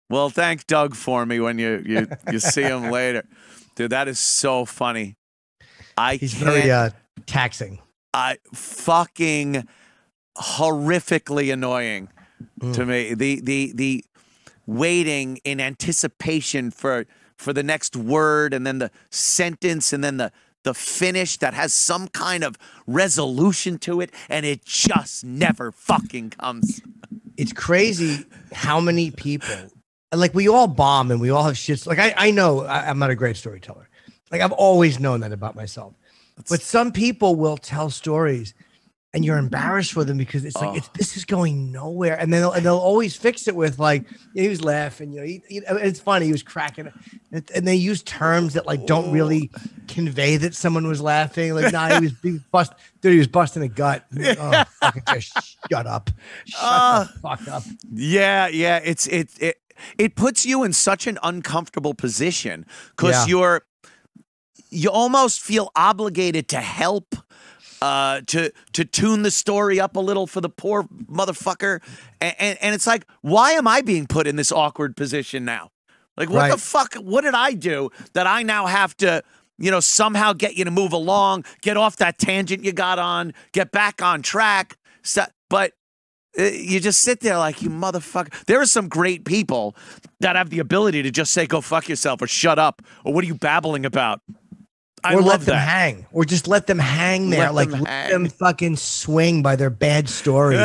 Well, thank Doug for me when you see him later. Dude, that is so funny. He's very taxing. Fucking horrifically annoying to me. The waiting in anticipation for the next word and then the sentence and then the finish that has some kind of resolution to it, and it just never fucking comes. It's crazy how many people, like, we all bomb and we all have shits. Like, I know I'm not a great storyteller. Like, I've always known that about myself. But some people will tell stories and you're embarrassed for them because it's like, this is going nowhere. And then they'll always fix it with, like, he was laughing, it's funny, he was cracking. And they use terms that, like, don't really convey that someone was laughing. Like, nah, he was busting a gut. Like, oh, fucking just shut up. Shut the fuck up. Yeah. It puts you in such an uncomfortable position because you almost feel obligated to help, to tune the story up a little for the poor motherfucker. And it's like, why am I being put in this awkward position now? Like, what the fuck? What did I do that I now have to, somehow get you to move along, get off that tangent you got on, get back on track? But you just sit there like, you motherfucker. There are some great people that have the ability to just say, go fuck yourself, or shut up, or what are you babbling about? Or let them hang, or just let them hang there. Let them fucking swing by their bad story.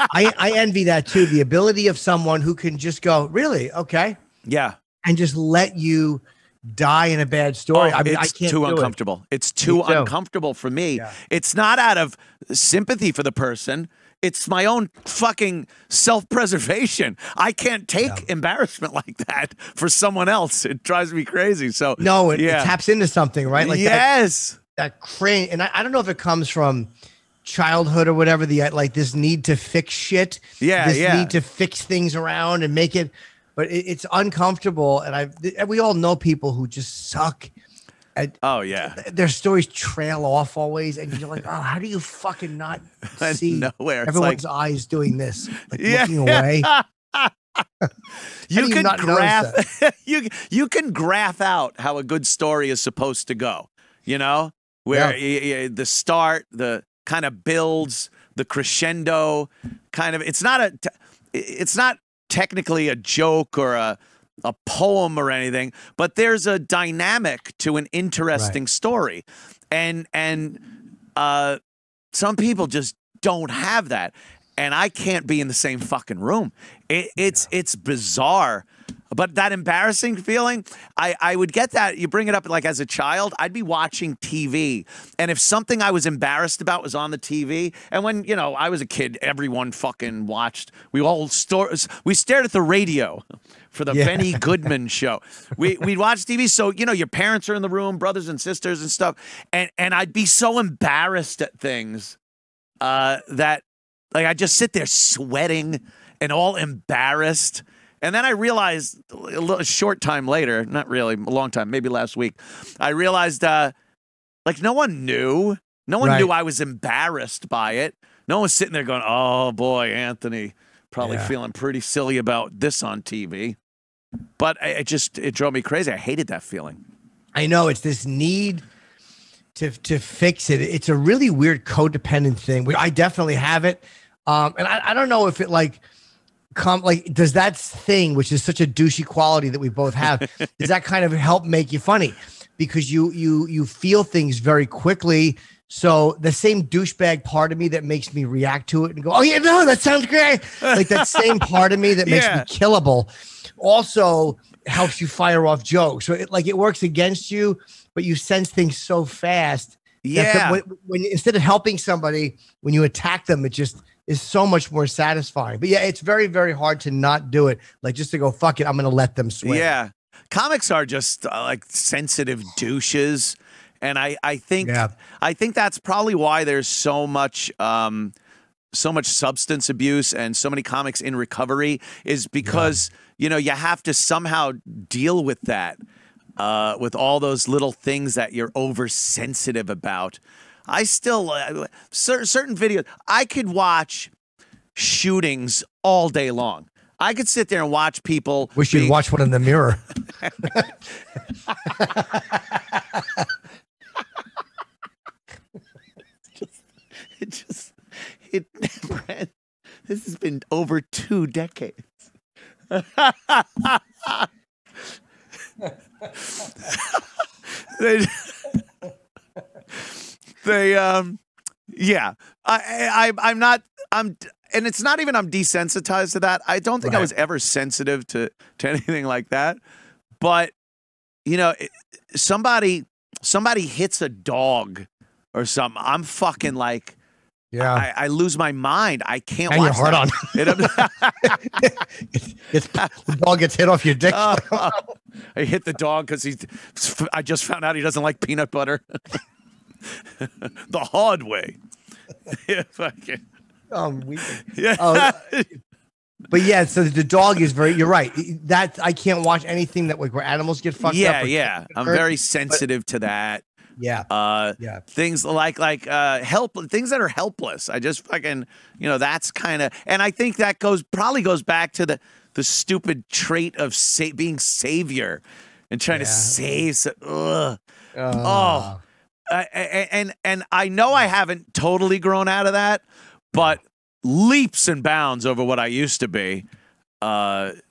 I envy that too. The ability of someone who can just go, really? Okay. Yeah. And just let you die in a bad story. I mean, I can't too do uncomfortable. It's too uncomfortable for me. Yeah. It's not out of sympathy for the person. It's my own fucking self-preservation. I can't take embarrassment like that for someone else. It drives me crazy. So no, it taps into something, right? Like that cringe. And I don't know if it comes from childhood or whatever. Like this need to fix shit. This need to fix things around and make it. But it's uncomfortable, and we all know people who just suck. Their stories trail off always, and you're like, oh, how do you fucking not see nowhere? Everyone's eyes doing this, like looking away? You can graph out how a good story is supposed to go. Where the start, the kind of builds, the crescendo, kind of. It's not technically a joke or a poem or anything, but there's a dynamic to an interesting story. And some people just don't have that. And I can't be in the same fucking room. It's bizarre. But that embarrassing feeling, I would get that. You bring it up like as a child, I'd be watching TV. And if something I was embarrassed about was on the TV, and when, I was a kid, everyone fucking watched. We stared at the radio for the Benny Goodman show. We'd watch TV. So, your parents are in the room, brothers and sisters and stuff. And I'd be so embarrassed at things that, like, I'd just sit there sweating and all embarrassed. And then I realized a short time later, not really, a long time, maybe last week, I realized, like, no one knew. No one knew I was embarrassed by it. No one was sitting there going, oh, boy, Anthony, probably feeling pretty silly about this on TV. But it drove me crazy. I hated that feeling. I know. It's this need to fix it. It's a really weird codependent thing. I definitely have it. And I don't know if it, does that thing, which is such a douchey quality that we both have, does that kind of help make you funny? Because you feel things very quickly. So the same douchebag part of me that makes me react to it and go, oh yeah, no, that sounds great. Like that same part of me that makes me killable also helps you fire off jokes. So it works against you, but you sense things so fast. Yeah. When instead of helping somebody, when you attack them, it just is so much more satisfying. But it's very, very hard to not do it. Like just to go, fuck it, I'm going to let them swing. Yeah. Comics are just like sensitive douches. And I think that's probably why there's so much substance abuse and so many comics in recovery, is because, you have to somehow deal with that, with all those little things that you're oversensitive about. I still, certain videos, I could watch shootings all day long. I could sit there and watch people. Wish you'd watch one in the mirror. It never ends. This has been over 2 decades. Yeah. I'm not, and it's not even I'm desensitized to that. I don't think I was ever sensitive to anything like that. But, you know, somebody hits a dog or something, I'm fucking like, yeah, I lose my mind. I can't hang watch your heart that. The dog gets hit off your dick. I hit the dog because I just found out he doesn't like peanut butter. The hard way. Yeah, fucking. Yeah. But yeah, so the dog is very. You're right. That I can't watch anything that like where animals get fucked up. Yeah. I'm very sensitive to that. Yeah. Things like things that are helpless. I just fucking, you know, that's kind of, and I think that probably goes back to the stupid trait of being savior and trying to save. And I know I haven't totally grown out of that, but leaps and bounds over what I used to be.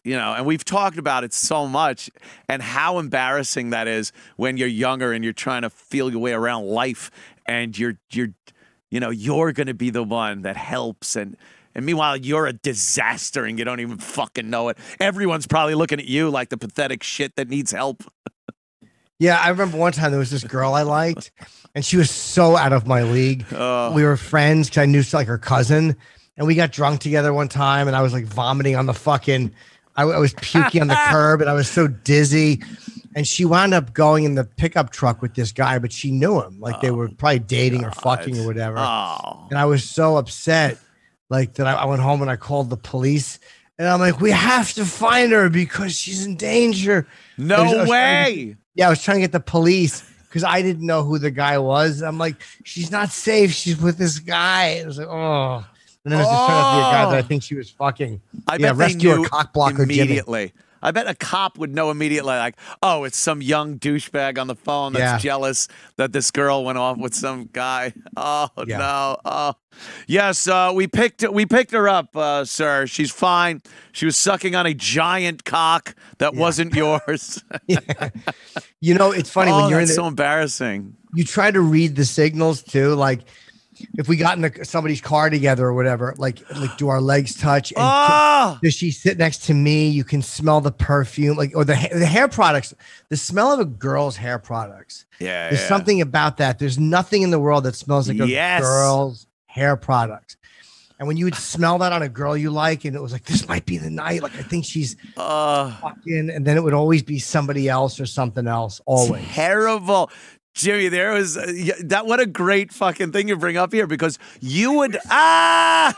You know, and we've talked about it so much and how embarrassing that is when you're younger and you're trying to feel your way around life and you're going to be the one that helps and meanwhile you're a disaster and you don't even fucking know it. Everyone's probably looking at you like the pathetic shit that needs help. Yeah, I remember one time there was this girl I liked and she was so out of my league. We were friends because I knew like her cousin. And we got drunk together one time and I was like vomiting on the fucking, I was puking on the curb and I was so dizzy. And she wound up going in the pickup truck with this guy, but she knew him. Like they were probably dating or fucking or whatever. And I was so upset like that I went home and I called the police and I'm like, we have to find her because she's in danger. No way. I was trying to get the police because I didn't know who the guy was. I'm like, she's not safe. She's with this guy. It was like, oh. And then it turned out to be a guy that I think she was fucking. I bet rescue they knew her cock blocker immediately. Jimmy. I bet a cop would know immediately, like, oh, it's some young douchebag on the phone that's jealous that this girl went off with some guy. Oh no. Oh, yes. We picked her up, sir. She's fine. She was sucking on a giant cock that wasn't yours. You know, it's funny when you're so embarrassing. You try to read the signals too, like. If we got in somebody's car together or whatever, like do our legs touch? And does she sit next to me? You can smell the perfume, like or the hair products. The smell of a girl's hair products. Yeah, there's something about that. There's nothing in the world that smells like a girl's hair products. And when you would smell that on a girl you like, and it was like this might be the night. Like I think she's fucking, and then it would always be somebody else or something else. Always terrible. Jimmy, there was that. What a great fucking thing you bring up here because you would in the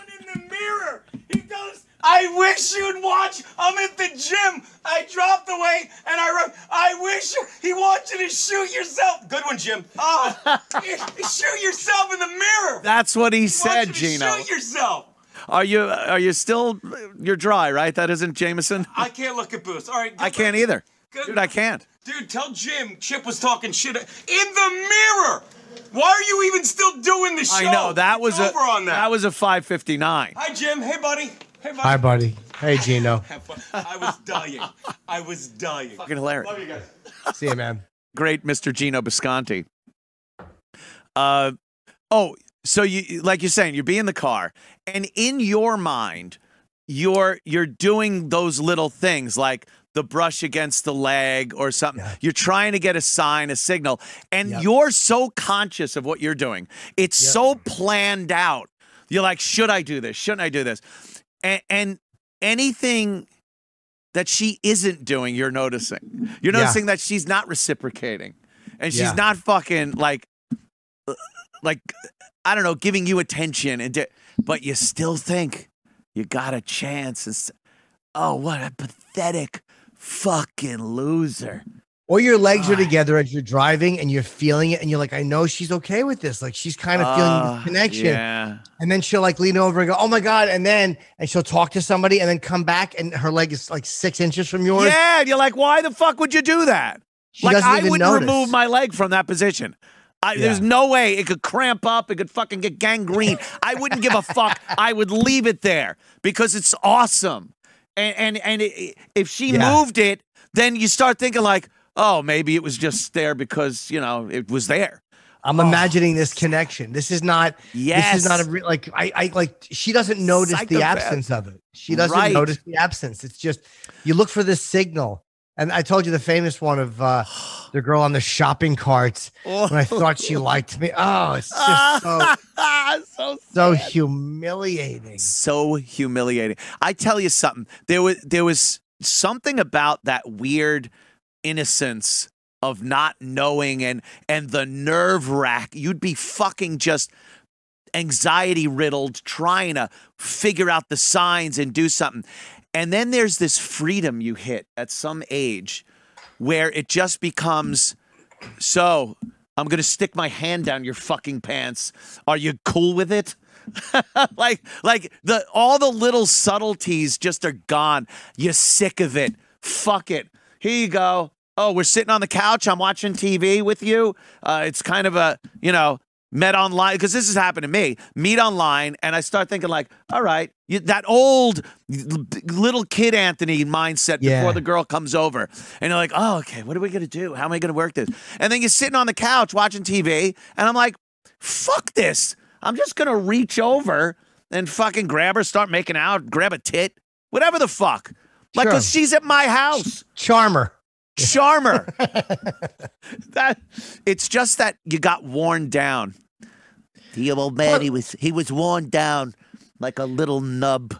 mirror. He goes, I wish you'd watch. I'm at the gym. I dropped away and I wrote, I wish he wants you to shoot yourself. Good one, Jim. Shoot yourself in the mirror. That's what he said, Gino. Shoot yourself. Are you still? You're dry, right? That isn't Jameson. I can't look at booze. All right, I can't either. Dude, I can't. Dude, tell Jim Chip was talking shit in the mirror. Why are you even still doing the show? I know that was over on that. That was a 5:59. Hi, Jim. Hey, buddy. Hey, buddy. Hi, buddy. Hey, Gino. I was dying. I was dying. Fucking hilarious. Love you guys. See you, man. Great, Mr. Gino Bisconti. So you like you're saying, you're in the car, and in your mind, you're doing those little things like the brush against the leg or something. Yeah. You're trying to get a sign, a signal, and you're so conscious of what you're doing. It's so planned out. You're like, should I do this? Shouldn't I do this? And anything that she isn't doing, you're noticing. You're noticing that she's not reciprocating, and she's not fucking like I don't know, giving you attention, but you still think you got a chance. Oh, what a pathetic fucking loser. Or your legs are together as you're driving and you're feeling it and you're like, I know she's okay with this. Like she's kind of feeling this connection. Yeah. And then she'll like lean over and go, oh my God. And she'll talk to somebody and then come back and her leg is like 6 inches from yours. Yeah. And you're like, why the fuck would you do that? She doesn't I even wouldn't notice. remove my leg from that position. There's no way it could cramp up. It could fucking get gangrene. I wouldn't give a fuck. I would leave it there because it's awesome. If she moved it, then you start thinking like, oh, maybe it was just there because, you know, it was there. I'm imagining this connection. This is not. Yes. This is not a real like. I like. She doesn't notice the absence of it. She doesn't notice the absence. It's just you look for this signal. And I told you the famous one of the girl on the shopping carts when I thought she liked me. Oh, it's just so humiliating. So humiliating. I tell you something. There was something about that weird innocence of not knowing and the nerve rack. You'd be fucking just anxiety riddled trying to figure out the signs and do something. And then there's this freedom you hit at some age where it just becomes, so I'm going to stick my hand down your fucking pants. Are you cool with it? like all the little subtleties just are gone. You're sick of it. Fuck it. Here you go. Oh, we're sitting on the couch. I'm watching TV with you. It's kind of a, you know, met online, because this has happened to me. Meet online, and I start thinking like, all right, that old little kid Anthony mindset before the girl comes over. And you're like, oh, okay, what are we going to do? How am I going to work this? And then you're sitting on the couch watching TV, and I'm like, fuck this. I'm just going to reach over and fucking grab her, start making out, grab a tit, whatever the fuck. Like, because she's at my house. Charmer. That it's just that you got worn down. The old man, he was worn down like a little nub.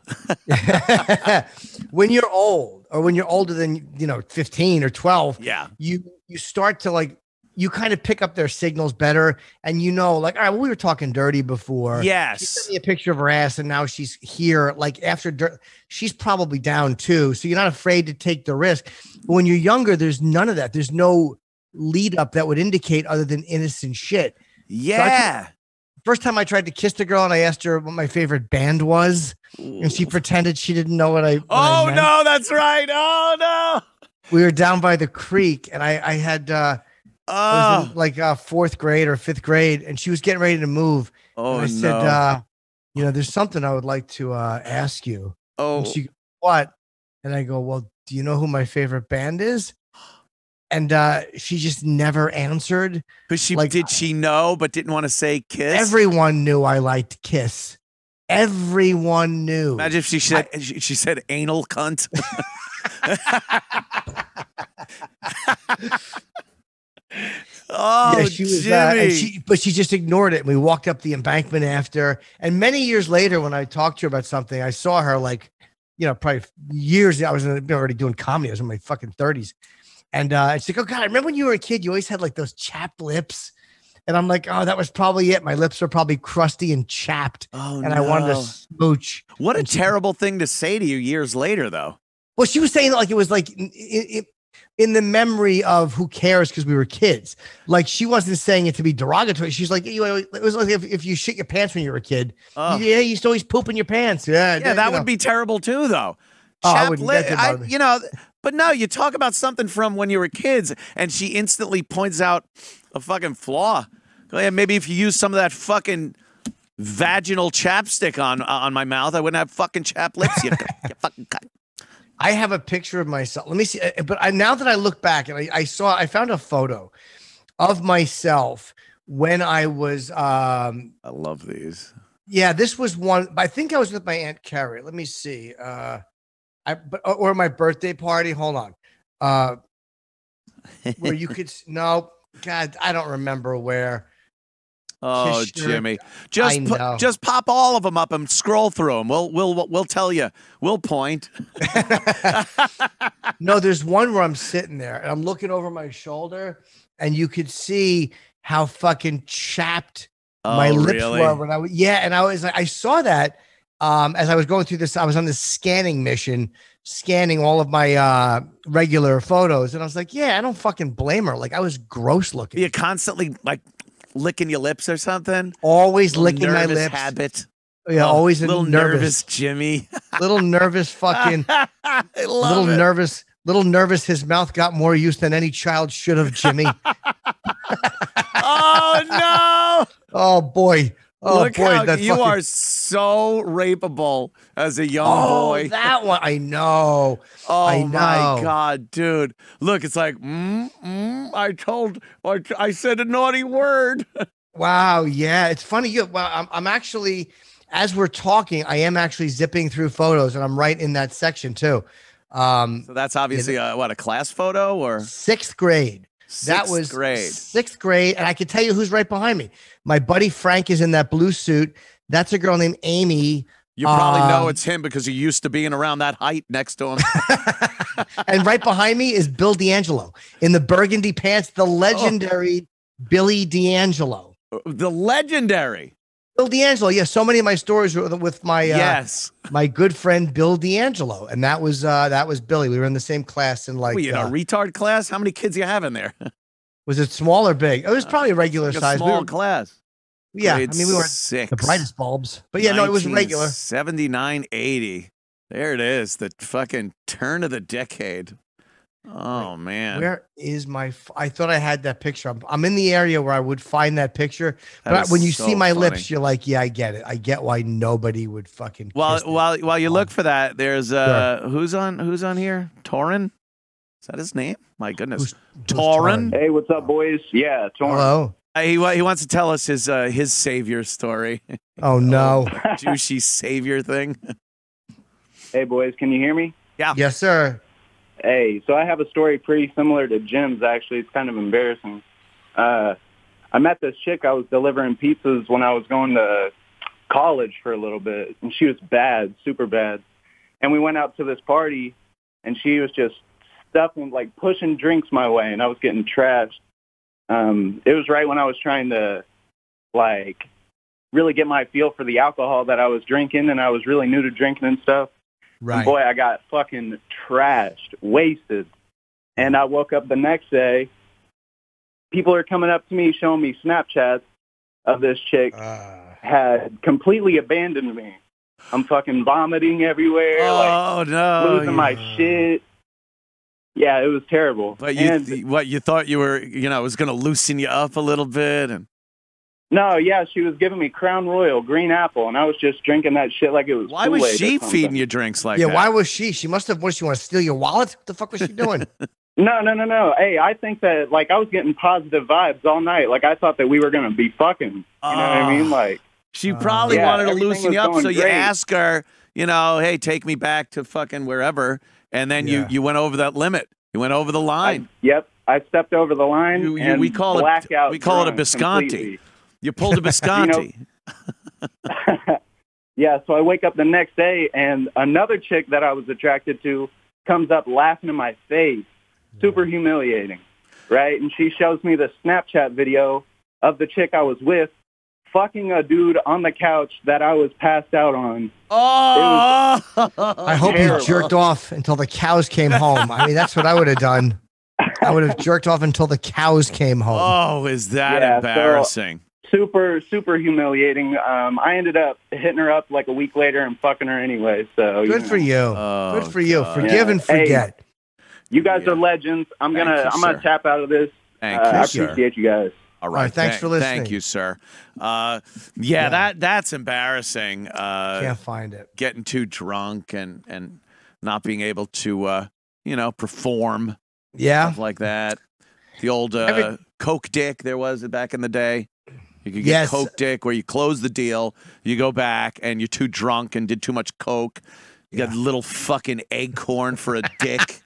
When you're old, or when you're older than 15 or 12, you start to like, you kind of pick up their signals better, and like, all right, well, we were talking dirty before. Yes, she sent me a picture of her ass, and now she's here. Like after she's probably down too, so you're not afraid to take the risk. But when you're younger, there's none of that. There's no lead up that would indicate other than innocent shit. Yeah. So first time I tried to kiss the girl, and I asked her what my favorite band was, and she pretended she didn't know what I. Oh no, that's right. Oh no. We were down by the creek, and I had. I was in like 4th grade or 5th grade, and she was getting ready to move. Oh, and I said, there's something I would like to ask you. Oh, and she goes, what? And I go, well, do you know who my favorite band is? And she just never answered. Because did she know but didn't want to say Kiss? Everyone knew I liked Kiss. Everyone knew. Imagine if she said anal cunt. Oh, yeah, she was, but she just ignored it. And we walked up the embankment after. And many years later, when I talked to her about something, I saw her like, probably years. I was already doing comedy. I was in my fucking 30s. And she's like, oh God, I remember when you were a kid, you always had like those chapped lips. And I'm like, oh, that was probably it. My lips were probably crusty and chapped. Oh, and I wanted to smooch. What a terrible thing to say to you years later, though. Well, she was saying like it was like in the memory of who cares because we were kids. Like she wasn't saying it to be derogatory. She's like, it was like if you shit your pants when you were a kid. You used to always poop in your pants. Yeah, that would be terrible too, though. I wouldn't. But no, you talk about something from when you were kids, and she instantly points out a fucking flaw. Yeah, maybe if you use some of that fucking vaginal chapstick on my mouth, I wouldn't have fucking chapped lips. You fucking cut. I have a picture of myself. Let me see. But now that I look back and I found a photo of myself when I was. I love these. Yeah, this was one. I think I was with my Aunt Carrie. Let me see. Or my birthday party. Hold on. Where you could no. God, I don't remember where. Oh, Jimmy, just pop all of them up and scroll through them. We'll tell you. We'll point. No, there's one where I'm sitting there and I'm looking over my shoulder, and you could see how fucking chapped my lips were when I was. Yeah, and I was like, I saw that as I was going through this. I was on this scanning mission scanning all of my regular photos, and I was like, yeah, I don't fucking blame her. Like, I was gross looking. You're constantly like licking your lips or something. Always licking my nervous lips. Habit. Yeah, always a little nervous Jimmy. Little nervous fucking. Little nervous. His mouth got more use than any child should have, Jimmy. Oh no! Oh boy! Oh Look boy! how you are so rapeable as a young boy. That one, I know. Oh I know. my God, dude! Look, it's like I said a naughty word. Wow, yeah, it's funny. Well, I'm actually, as we're talking, I am actually zipping through photos, and I'm right in that section too. So that's obviously a class photo or sixth grade. That was sixth grade, and I can tell you who's right behind me. My buddy Frank is in that blue suit. That's a girl named Amy. You probably know it's him because you used to being around that height next to him. And right behind me is Bill D'Angelo in the burgundy pants, the legendary Billy D'Angelo. The legendary Bill D'Angelo. Yeah, so many of my stories were with my my good friend Bill D'Angelo, and that was Billy. We were in the same class in like a retard class. How many kids you have in there? Was it small or big? It was probably a regular size. Small class. Yeah, Grade I mean we were six. The brightest bulbs, but yeah, no, it was regular. 79, 80. There it is. The fucking turn of the decade. Oh man, where is my? I thought I had that picture. I'm in the area where I would find that picture. But when you see my lips, you're like, yeah, I get it. I get why nobody would fucking. While you look for that, there's who's on here? Torin? Is that his name? My goodness, Torin. Hey, what's up, boys? Yeah, Torin. Hello. He wants to tell us his savior story. Oh no, douchey savior thing. Hey, boys, can you hear me? Yeah. Yes, sir. Hey, so I have a story pretty similar to Jim's, actually. It's kind of embarrassing. I met this chick. I was delivering pizzas when I was going to college for a little bit, and she was bad, super bad. And we went out to this party, and she was just stuffing, like pushing drinks my way, and I was getting trashed. It was right when I was trying to, like, really get my feel for the alcohol that I was drinking, and I was really new to drinking and stuff. Right. And boy, I got fucking trashed, wasted. And I woke up the next day. People are coming up to me, showing me Snapchats of this chick had completely abandoned me. I'm fucking vomiting everywhere. Losing my shit. Yeah, it was terrible. But you thought you were, it was going to loosen you up a little bit, and. No, yeah, she was giving me Crown Royal, green apple, and I was just drinking that shit like it was Why was she feeding you drinks like that? Yeah, why was she? She must have, she want to steal your wallet? What the fuck was she doing? No. Hey, I think that, like, I was getting positive vibes all night. Like, I thought that we were going to be fucking. You know what I mean? Like, she probably wanted to loosen you up, so you ask her, hey, take me back to fucking wherever, and then you went over that limit. You went over the line. I stepped over the line, and we call it a Bisconti. Completely. You pulled a Bisconti. Yeah, so I wake up the next day, and another chick that I was attracted to comes up laughing in my face. Super humiliating, right? And she shows me the Snapchat video of the chick I was with fucking a dude on the couch that I was passed out on. Oh! I hope you jerked off until the cows came home. I mean, that's what I would have done. I would have jerked off until the cows came home. Oh, is that embarrassing? Super, super humiliating. I ended up hitting her up like a week later and fucking her anyway. So good for you. Good for you. Forgive and forget. Hey, you guys are legends. I'm gonna tap out of this. I appreciate you guys. All right. Thanks for listening. Thank you, sir. That's embarrassing. Can't find it. Getting too drunk and not being able to perform. Yeah. Stuff like that. The old Coke dick there was back in the day. You could get Coke dick where you close the deal, you go back, and you're too drunk and did too much Coke. You got a little fucking acorn for a dick.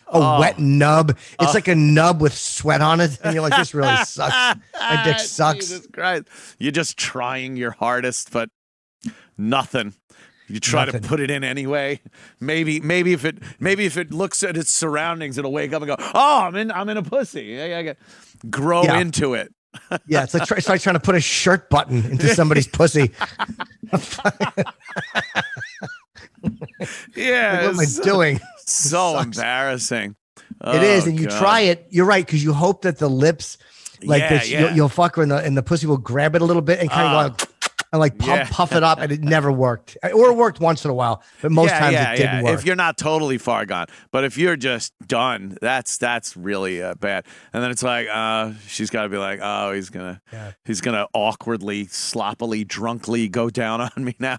A wet nub. It's like a nub with sweat on it. And you're like, this really sucks. My dick sucks. Jesus Christ. You're just trying your hardest, but nothing. You try to put it in anyway. Maybe if it looks at its surroundings, it'll wake up and go, "Oh, I'm in a pussy." I grow into it. Yeah, it's like trying to put a shirt button into somebody's pussy. Yeah. Like, what am I doing? So embarrassing. It is, Oh, and you God. try it. You're right, because you hope that the lips, like Yeah, this, yeah. you'll fuck her, and the pussy will grab it a little bit and kind of go and like puff it up, and it never worked, or it worked once in a while, but most times it didn't work. If you're not totally far gone, but if you're just done, that's really bad. And then it's like, she's got to be like, oh, he's gonna awkwardly, sloppily, drunkly go down on me now.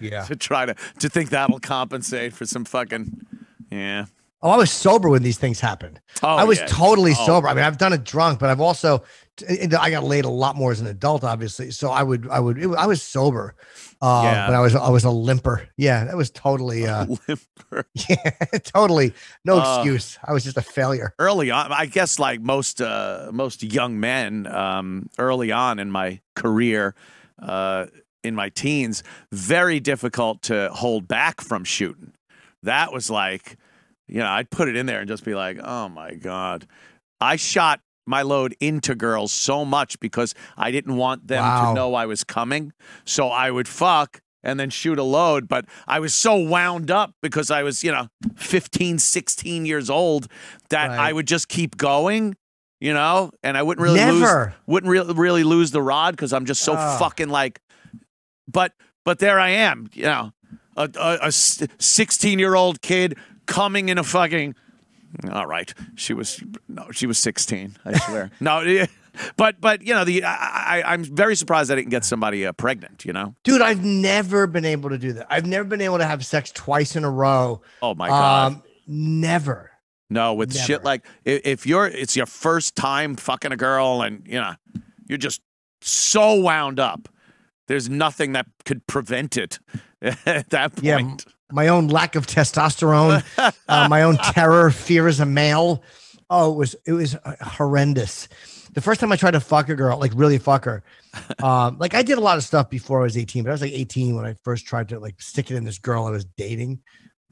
Yeah. to think that'll compensate for some fucking, yeah. Oh, I was sober when these things happened. Oh, I was totally Oh. sober. I mean, I've done it drunk, but I've also, I got laid a lot more as an adult, obviously. So I was sober, but I was a limper. Yeah, that was totally, Limper. yeah, totally no excuse. I was just a failure. Early on, I guess, like most young men, early on in my career, in my teens, very difficult to hold back from shooting. That was like, I'd put it in there and just be like, oh my God. I shot my load into girls so much because I didn't want them to know I was coming. So I would fuck and then shoot a load. But I was so wound up because I was, 15, 16 years old that I would just keep going, and I wouldn't really really lose the rod because I'm just so fucking like, but there I am, a 16-year-old kid coming in a fucking, all right. She was 16. I swear. No, but I'm very surprised I didn't get somebody pregnant. Dude, I've never been able to do that. I've never been able to have sex twice in a row. Oh my God. Never. No, with shit like if it's your first time fucking a girl and you're just so wound up. There's nothing that could prevent it at that point. Yeah, my own lack of testosterone, my own terror, fear as a male. Oh, it was horrendous. The first time I tried to fuck a girl, like really fuck her, like I did a lot of stuff before I was 18, but I was like 18 when I first tried to like stick it in this girl I was dating.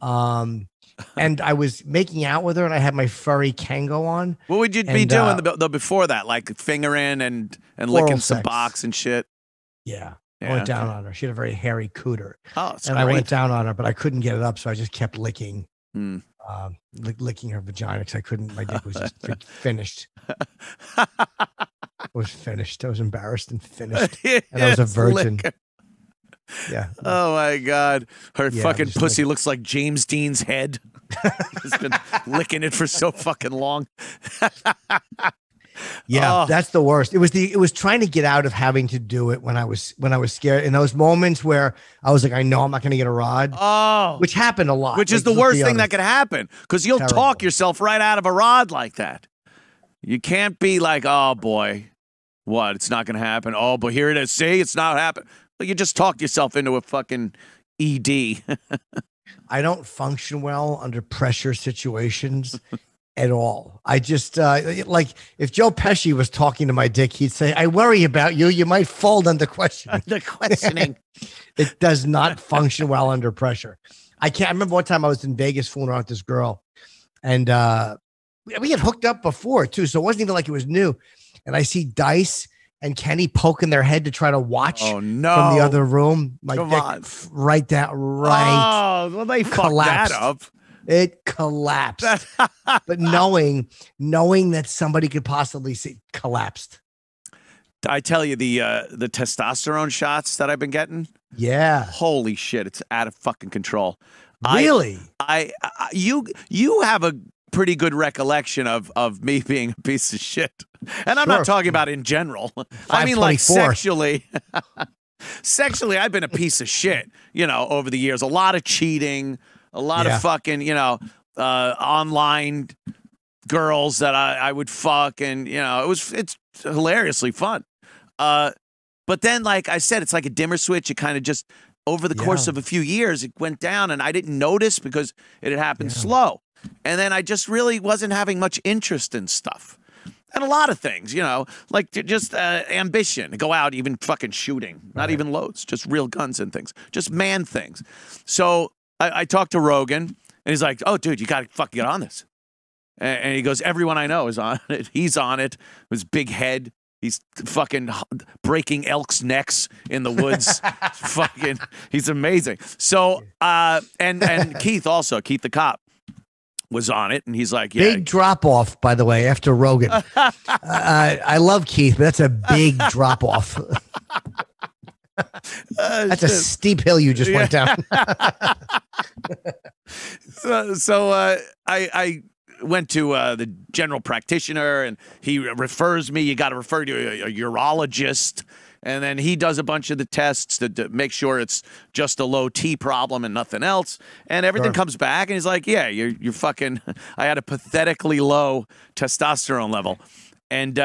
And I was making out with her and I had my furry Kango on. What would you be doing the before that? Like fingering and licking some box and shit? Yeah. I went down on her. She had a very hairy cooter. Oh, that's and great. I went down on her, but I couldn't get it up, so I just kept licking, licking her vagina because I couldn't. My dick was just finished. It was finished. I was embarrassed and finished, and I was a virgin. Yeah. Oh my God, her fucking pussy looks like James Dean's head. He's been licking it for so fucking long. Yeah, that's the worst. It was trying to get out of having to do it when I was scared. In those moments where I was like, I know I'm not going to get a rod. Oh, which happened a lot. Which is the worst thing that could happen because you'll talk yourself right out of a rod like that. You can't be like, oh boy, what? It's not going to happen. Oh, but here it is. See, it's not happening. But you just talked yourself into a fucking ED. I don't function well under pressure situations. At all. I just like if Joe Pesci was talking to my dick, he'd say, I worry about you. You might fold under questioning. Under questioning. It does not function well under pressure. I remember one time I was in Vegas fooling around with this girl and we had hooked up before too. So it wasn't even like it was new. And I see Dice and Kenny poking their head to try to watch from the other room. My dick right down. Right. Oh, well, they fucked that up. It collapsed, but knowing that somebody could possibly see collapsed. I tell you the testosterone shots that I've been getting. Yeah, holy shit, it's out of fucking control. Really, you have a pretty good recollection of me being a piece of shit, and I'm not talking about in general. I mean, like sexually. Sexually, I've been a piece of shit. Over the years, a lot of cheating. A lot of fucking, online girls that I would fuck, and it's hilariously fun. But then, like I said, it's like a dimmer switch. It kind of just over the course of a few years, it went down, and I didn't notice because it had happened slow. And then I just really wasn't having much interest in stuff. And a lot of things, like just ambition, go out, even fucking shooting, not even loads, just real guns and things, just man things. So I talked to Rogan, and he's like, oh, dude, you got to fucking get on this. And he goes, everyone I know is on it. He's on it. His big head. He's fucking breaking elks' necks in the woods. Fucking, he's amazing. So, and Keith the cop, was on it, and he's like, yeah. Big drop off, by the way, after Rogan. I love Keith, but that's a big drop off. That's a steep hill you just went down. So I went to the general practitioner, and he refers me. You got to refer to a urologist. And then he does a bunch of the tests to make sure it's just a low T problem and nothing else. And everything comes back, and he's like, yeah, you're fucking, I had a pathetically low testosterone level. And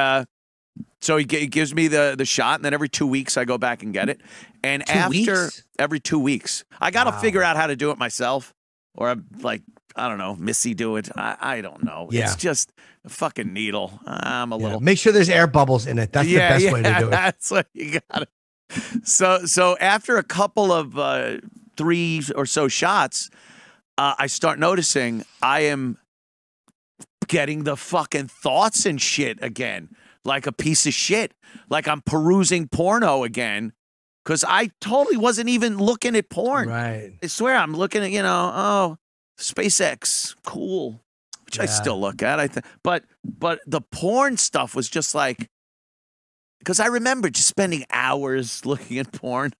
so he gives me the shot, and then every 2 weeks I go back and get it. And every 2 weeks, I got to figure out how to do it myself. Or I'm like, I don't know, Missy do it. I don't know. Yeah. It's just a fucking needle. I'm a little. Make sure there's air bubbles in it. That's the best way to do it. That's what you got it. So after a couple of 3 or so shots, I start noticing I am getting the fucking thoughts and shit again, like a piece of shit, like I'm perusing porno again. Because I totally wasn't even looking at porn. Right. I swear I'm looking at, SpaceX, cool, which I still look at. I think, but the porn stuff was just like, because I remember just spending hours looking at porn,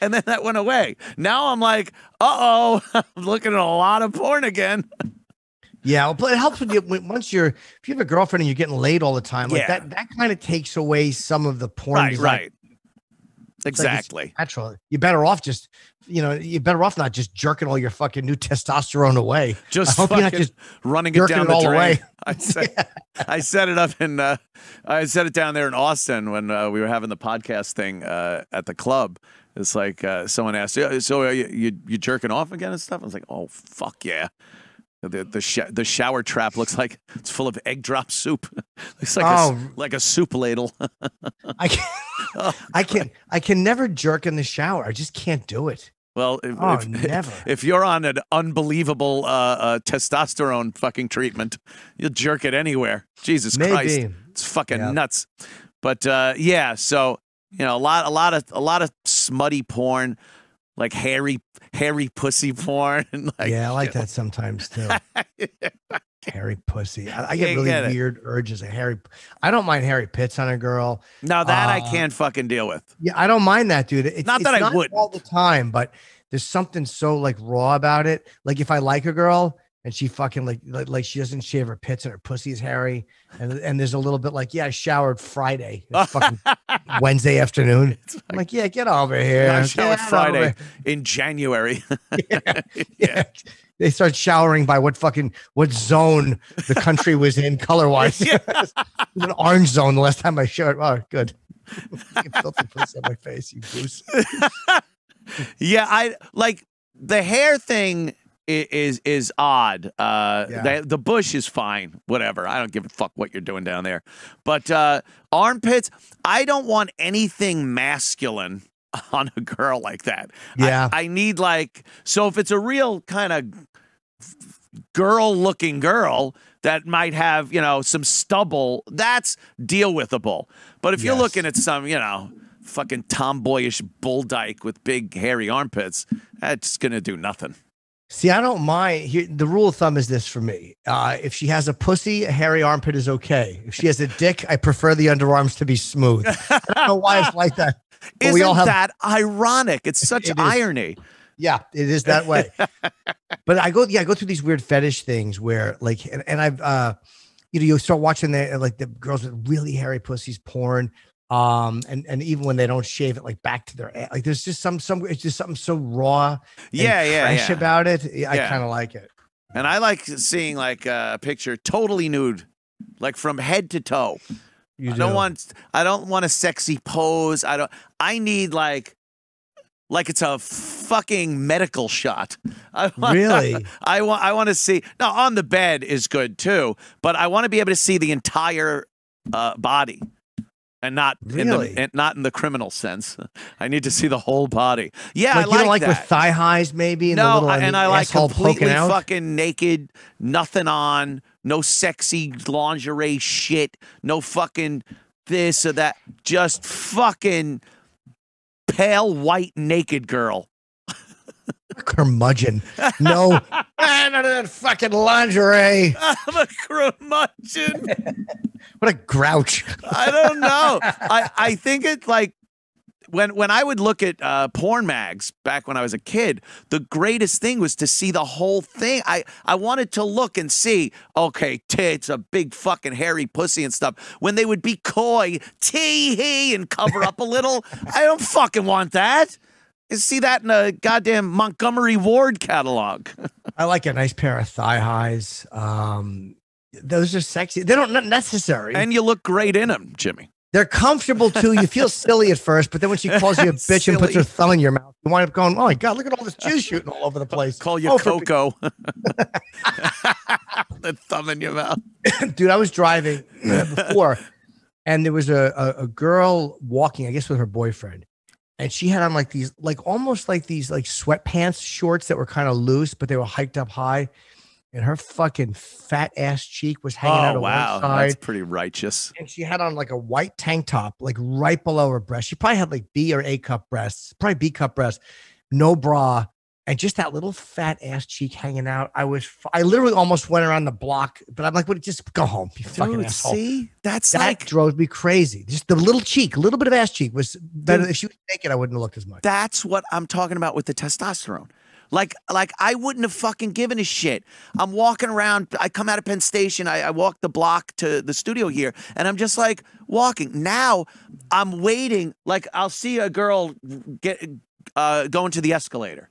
and then that went away. Now I'm like, I'm looking at a lot of porn again. Yeah, but it helps when if you have a girlfriend and you're getting laid all the time, like that kind of takes away some of the porn. Right. Exactly. Like natural. You're better off not just jerking all your fucking new testosterone away. Just fucking not just running it down the drain. Away. I set it up in I set it down there in Austin when we were having the podcast thing at the club. It's like someone asked, so are you jerking off again and stuff? I was like, oh fuck yeah. The shower trap looks like it's full of egg drop soup. Looks like a soup ladle. I can never jerk in the shower. I just can't do it. Well, if you're on an unbelievable testosterone fucking treatment, you'll jerk it anywhere. Jesus Christ, it's fucking nuts. But so a lot of smutty porn. Like hairy pussy porn. Like, I like that sometimes too. Hairy pussy. I get really weird urges of hairy. I don't mind hairy pits on a girl. No, that I can't fucking deal with. Yeah, I don't mind that, dude. It's not I would all the time, but there's something so like raw about it. Like if I like a girl and she fucking like she doesn't shave her pits and her pussy is hairy, and there's a little bit like, I showered Friday. It's fucking Wednesday afternoon. I'm like, get over here. I showered Friday in January. Yeah. They start showering by what zone the country was in color wise. It was an orange zone the last time I showered. Oh, good. Filthy pussy on my face, you goose. I like the hair thing. Is odd. The bush is fine. Whatever. I don't give a fuck what you're doing down there. But armpits, I don't want anything masculine on a girl like that. Yeah. I need so if it's a real kind of girl-looking girl that might have, some stubble, that's deal-withable. But if you're looking at some, fucking tomboyish bull dyke with big hairy armpits, that's going to do nothing. See, I don't mind. The rule of thumb is this for me. If she has a pussy, a hairy armpit is okay. If she has a dick, I prefer the underarms to be smooth. I don't know why it's like that. Isn't that ironic? It's such irony. Yeah, it is that way. But I go through these weird fetish things where and I've, you start watching the girls with really hairy pussies porn. And even when they don't shave it back to their ass, there's just it's just something so raw fresh about it. I kind of like it. And I like seeing a picture totally nude, from head to toe. I don't want a sexy pose. I need like it's a fucking medical shot. Really? I want to see. Now on the bed is good too, but I want to be able to see the entire body. And not in the criminal sense. I need to see the whole body. Yeah, I like that. You don't like with thigh highs, maybe? No, and I like completely fucking naked, nothing on, no sexy lingerie shit, no fucking this or that. Just fucking pale white naked girl. Curmudgeon. No, none of that fucking lingerie. I'm a curmudgeon. What a grouch. I don't know. I think it's like when I would look at porn mags back when I was a kid, the greatest thing was to see the whole thing. I wanted to look and see, okay, tits, a big fucking hairy pussy and stuff. When they would be coy, tee-hee, and cover up a little, I don't fucking want that. You see that in a goddamn Montgomery Ward catalog. I like a nice pair of thigh highs. Those are sexy. They're not necessary. And you look great in them, Jimmy. They're comfortable too. You feel silly at first, but then when she calls you a bitch and puts her thumb in your mouth, you wind up going, "Oh my God, look at all this juice shooting all over the place." Call you Coco. The thumb in your mouth. Dude, I was driving before, and there was a girl walking, I guess with her boyfriend. And she had on like these, like almost like these like sweatpants shorts that were kind of loose, but they were hiked up high. And her fucking fat ass cheek was hanging out of one side. That's pretty righteous. And she had on like a white tank top, like right below her breast. She probably had like B or A cup breasts, probably B cup breasts, no bra, and just that little fat ass cheek hanging out. I literally almost went around the block, but I'm like, "What? Just go home, you fucking asshole." See, that drove me crazy. Just the little cheek, a little bit of ass cheek was better. If she was naked, I wouldn't have looked as much. That's what I'm talking about with the testosterone. Like I wouldn't have fucking given a shit. I'm walking around. I come out of Penn Station. I walk the block to the studio here, and I'm just like walking. Now I'm waiting. Like I'll see a girl going to the escalator,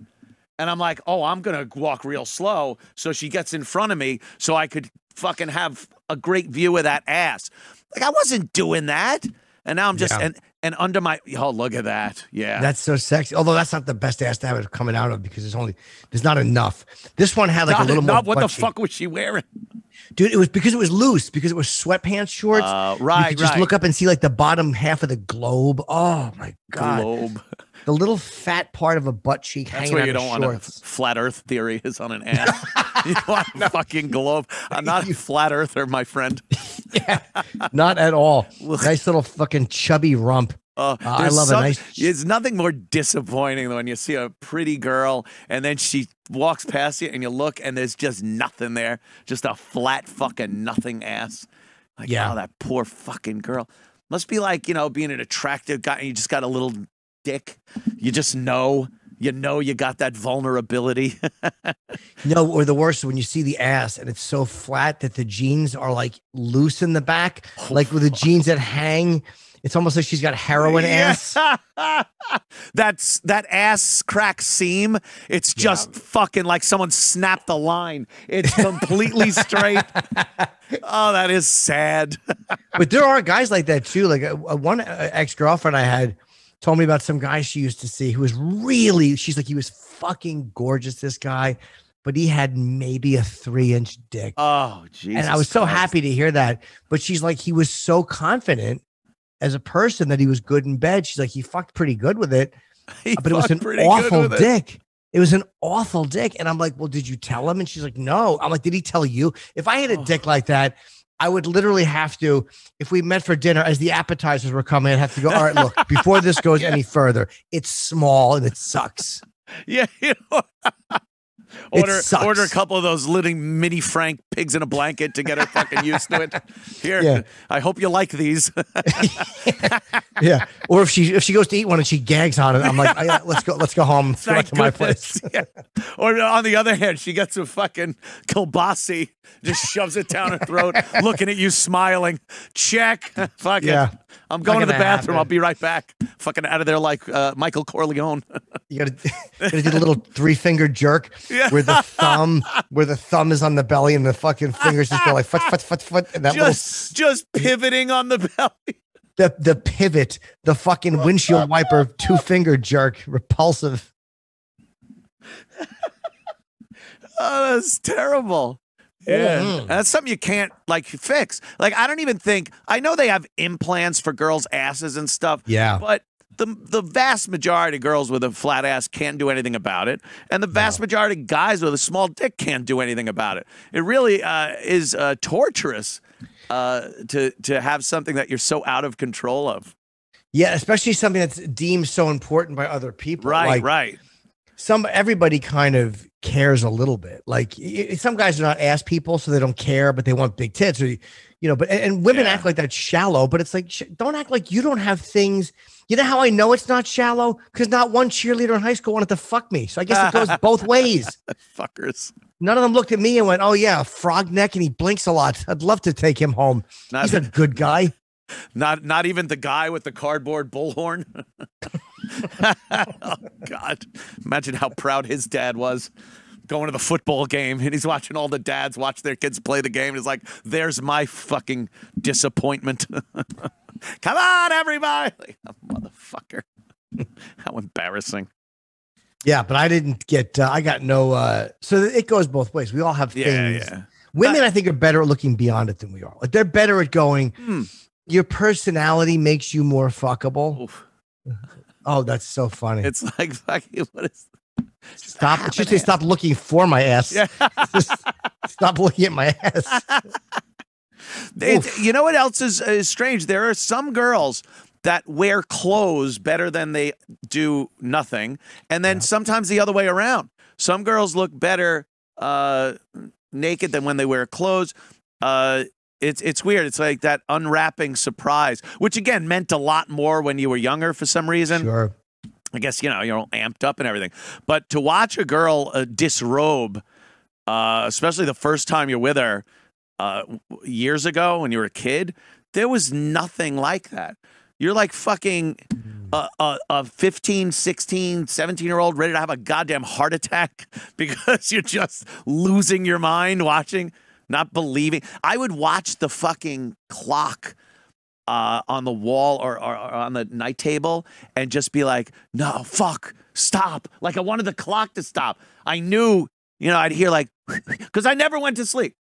and I'm like, oh, I'm gonna walk real slow so she gets in front of me, so I could fucking have a great view of that ass. Like I wasn't doing that, and now I'm just and under my look at that, that's so sexy. Although that's not the best ass to have it coming out of because there's not enough. This one had like a little more. What the fuck was she wearing, dude? It was because it was loose, because it was sweatpants shorts. Right, you could just look up and see like the bottom half of the globe. Oh my God, globe. The little fat part of a butt cheek hanging out of shorts. That's where you don't want a flat Earth theory is on an ass. You want a fucking globe. I'm not a flat earther, my friend. Yeah, not at all. Nice little fucking chubby rump. I love it. It's nothing more disappointing than when you see a pretty girl and then she walks past you and you look and there's just nothing there. Just a flat fucking nothing ass. Like, oh, that poor fucking girl. Must be like, being an attractive guy and you just got a little dick. You just know. You got that vulnerability. No, or the worst, when you see the ass and it's so flat that the jeans are like loose in the back, like with the jeans that hang. It's almost like she's got heroin ass. That ass crack seam. It's just fucking like someone snapped the line. It's completely straight. Oh, that is sad. But there are guys like that too. Like one ex-girlfriend I had told me about some guy she used to see who was she's like, he was fucking gorgeous, this guy, but he had maybe a 3-inch dick. Oh, Jesus. And I was so happy to hear that. But she's like, he was so confident as a person that he was good in bed. She's like, he fucked pretty good with it, but it was an awful dick. It was an awful dick. And I'm like, well, did you tell him? And she's like, no. I'm like, did he tell you? If I had a dick like that, I would literally have to, if we met for dinner, as the appetizers were coming, I'd have to go, all right, look, before this goes any further, it's small and it sucks. Yeah. Order a couple of those little mini Frank pigs in a blanket to get her fucking used to it. Here, I hope you like these. Yeah. Or if she goes to eat one and she gags on it, I'm like, let's go home. Back to my place. Yeah. Or on the other hand, she gets a fucking kielbasi, just shoves it down her throat, looking at you smiling. Check. Fuck it. I'm going to the bathroom. I'll be right back. Fucking out of there like Michael Corleone. You gotta do the little 3-finger jerk where the thumb is on the belly and the fucking fingers just go like foot, and that just pivoting on the belly. The pivot, the fucking windshield wiper 2-finger jerk, repulsive. Oh, that's terrible. Yeah, that's something you can't fix. Like, I don't even think, I know they have implants for girls' asses and stuff. Yeah, but the vast majority of girls with a flat ass can't do anything about it, and the vast majority of guys with a small dick can't do anything about it. It really is torturous to have something that you're so out of control of. Yeah, especially something that's deemed so important by other people. Right, right. Everybody kind of cares a little bit. Like some guys are not ass people, so they don't care, but they want big tits, or but and women act like that's shallow, but it's like, don't act like you don't have things. You know how I know it's not shallow? Because not one cheerleader in high school wanted to fuck me. So I guess it goes both ways. Fuckers. None of them looked at me and went, oh yeah, frog neck, and he blinks a lot. I'd love to take him home. He's a good guy. Not even the guy with the cardboard bullhorn. Oh God. Imagine how proud his dad was going to the football game, and he's watching all the dads watch their kids play the game. And he's like, there's my fucking disappointment. Come on, everybody. Like, oh, motherfucker. How embarrassing. Yeah, but I didn't get, I got no, so it goes both ways. We all have things. Yeah. Women, I think, are better at looking beyond it than we are. Like, they're better at going, your personality makes you more fuckable. Oof. Oh, that's so funny. It's like, what is stop? It should say stop looking for my ass. Yeah. Stop looking at my ass. You know what else is strange? There are some girls that wear clothes better than they do nothing. And then sometimes the other way around. Some girls look better naked than when they wear clothes. It's weird. It's like that unwrapping surprise, which again meant a lot more when you were younger for some reason. Sure. I guess, you're all amped up and everything. But to watch a girl disrobe, especially the first time you're with her years ago when you were a kid, there was nothing like that. You're like fucking a 15, 16, 17-year-old ready to have a goddamn heart attack because you're just losing your mind watching. Not believing. I would watch the fucking clock on the wall or on the night table and just be like, no, fuck, stop. Like I wanted the clock to stop. I knew, I'd hear like, because I never went to sleep.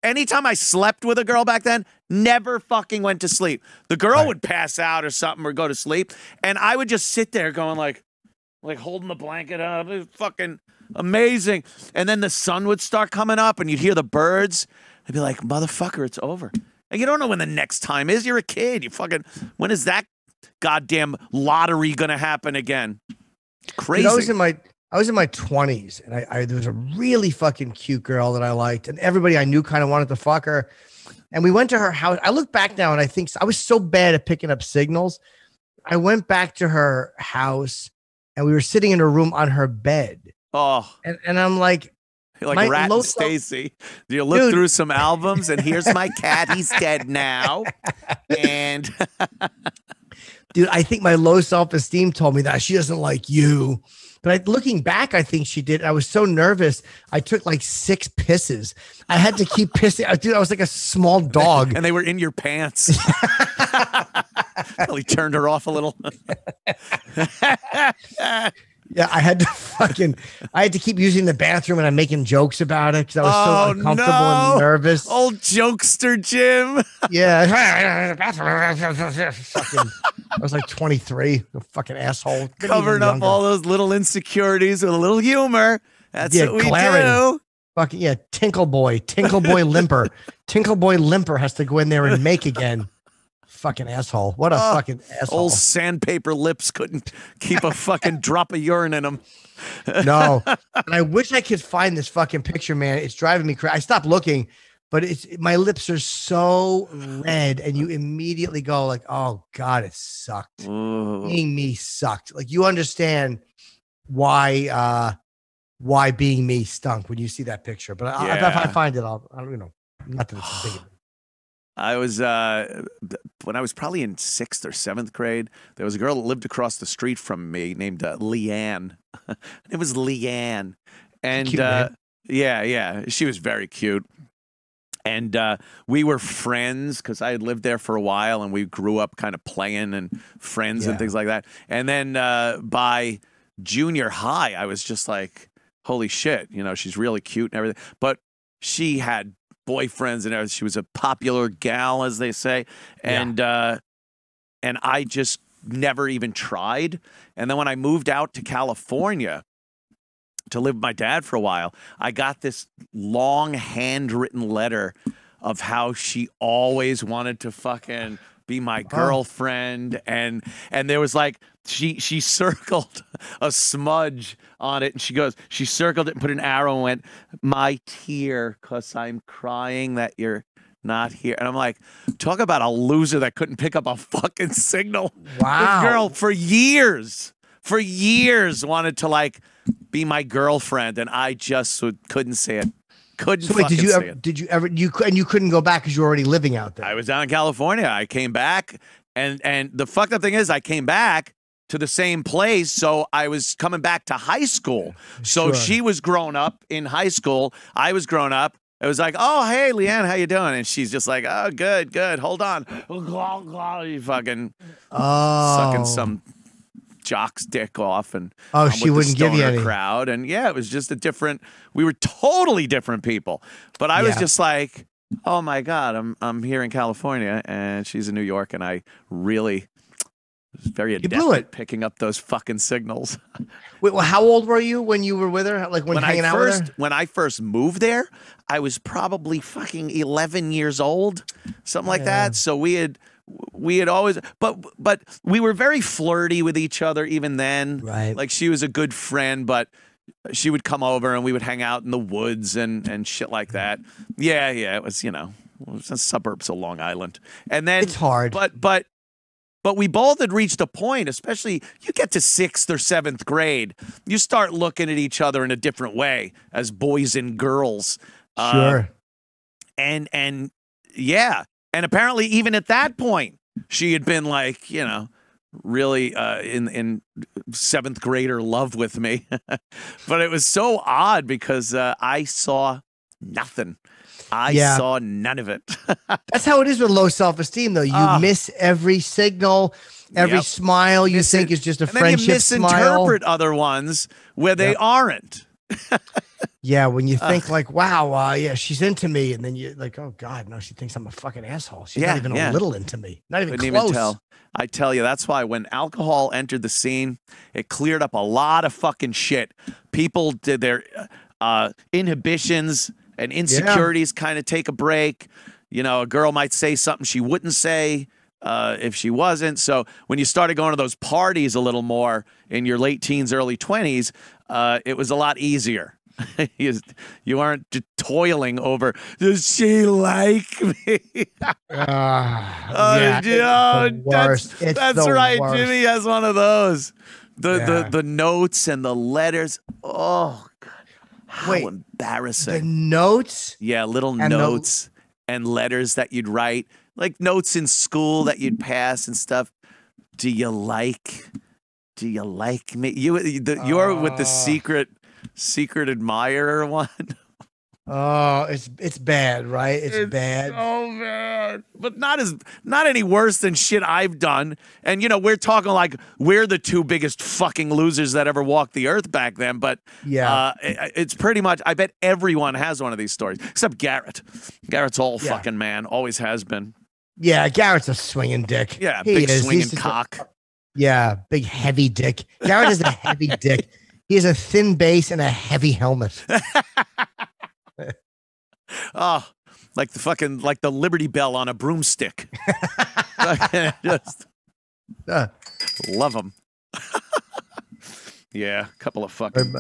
Anytime I slept with a girl back then, never fucking went to sleep. The girl would pass out or something or go to sleep. And I would just sit there going like holding the blanket up. It was fucking amazing. And then the sun would start coming up and you'd hear the birds. I'd be like, motherfucker, it's over. And you don't know when the next time is. You're a kid. When is that goddamn lottery going to happen again? Crazy. Dude, I was in my 20s and there was a really fucking cute girl that I liked and everybody I knew kind of wanted to fuck her. And we went to her house. I look back now and I think I was so bad at picking up signals. I went back to her house and we were sitting in her room on her bed. Oh, and I'm like, you're like Rat and Stacy. You look through some albums, and here's my cat. He's dead now. And dude, I think my low self-esteem told me that she doesn't like you. But looking back, I think she did. I was so nervous. I took like 6 pisses. I had to keep pissing. Dude, I was like a small dog. And they were in your pants. Really turned her off a little. Yeah, I had to keep using the bathroom and I'm making jokes about it because I was so uncomfortable and nervous. Old jokester Jim. Yeah. I was like 23, a fucking asshole. Covering up all those little insecurities with a little humor. That's what we do. Fucking yeah, Tinkle Boy Limper. Tinkle Boy Limper has to go in there and make again. Fucking asshole. What a fucking asshole. Old sandpaper lips couldn't keep a fucking drop of urine in them. No. And I wish I could find this fucking picture, man. It's driving me crazy. I stopped looking, but my lips are so red and you immediately go like, oh God, it sucked. Ooh. Being me sucked. Like you understand why being me stunk when you see that picture. But if I find it, I'll not that it's big. I was when I was probably in 6th or 7th grade. There was a girl that lived across the street from me named Leanne. It was Leanne, and cute, she was very cute. And we were friends because I had lived there for a while, and we grew up kind of playing and friends and things like that. And then by junior high, I was just like, "Holy shit!" She's really cute and everything. But she had boyfriends and she was a popular gal, as they say, and I just never even tried. And then when I moved out to California to live with my dad for a while, I got this long handwritten letter of how she always wanted to fucking be my girlfriend, and there was like she circled a smudge on it, and she circled it and put an arrow and went, "My tear, 'cause I'm crying that you're not here." And I'm like, talk about a loser that couldn't pick up a fucking signal. Wow. This girl for years wanted to like be my girlfriend, and I just couldn't say it. Couldn't. So wait, fucking say it. did you ever you couldn't go back because you were already living out there? I was down in California. I came back, and the fucked up thing is I came back to the same place, so I was coming back to high school. So Sure. she was grown up in high school. I was grown up. It was like, "Oh, hey, Leanne, how you doing?" And she's just like, "Oh, good. Hold on." You fucking sucking some jock's dick off, and Oh, I'm she with the wouldn't give you stoner any. crowd. And yeah, it was just we were totally different people. But I was Yeah. just like, oh my God, I'm here in California and she's in New York, and I really was very adept blew it. at picking up those fucking signals. Wait, well, how old were you when you were with her? Like when hanging out with her? When I first moved there, I was probably fucking 11 years old, something like that. So we had always, but we were very flirty with each other even then. Right. Like she was a good friend, but she would come over and we would hang out in the woods and shit like that. Yeah. It was, it was the suburbs of Long Island. And then It's hard. But we both had reached a point, especially you get to 6th or 7th grade, you start looking at each other in a different way as boys and girls. Sure. And yeah. And apparently even at that point, she had been like, really in 7th grader love with me. But it was so odd because I saw nothing. I saw none of it. That's how it is with low self-esteem, though. You miss every signal, every smile you think is just a friendship smile. And then you misinterpret other ones where they aren't. Yeah, when you think like, wow, yeah, she's into me. And then you're like, oh, God, no, she thinks I'm a fucking asshole. She's not even a little into me. Not even Couldn't close. even tell. I tell you, that's why when alcohol entered the scene, it cleared up a lot of fucking shit. People did their inhibitions and insecurities kind of take a break. A girl might say something she wouldn't say if she wasn't. So when you started going to those parties a little more in your late teens, early 20s, it was a lot easier. You aren't toiling over, does she like me? That's right. Worst. Jimmy has one of those. The notes and the letters. Oh, God. How embarrassing. The notes? Yeah, little notes and letters that you'd write, like notes in school that you'd pass and stuff. Do you like me? You're with the secret admirer one. Oh, it's bad, right? It's bad. So bad. But not any worse than shit I've done. And we're talking like we're the two biggest fucking losers that ever walked the earth back then. But it's pretty much, I bet everyone has one of these stories, except Garrett. Garrett's all fucking man, always has been. Yeah, Garrett's a swinging dick. Yeah, big swinging cock. Big heavy dick. Garrett is a heavy dick. He has a thin base and a heavy helmet. Oh, like the Liberty Bell on a broomstick. Just love them. Yeah, a couple of fucking.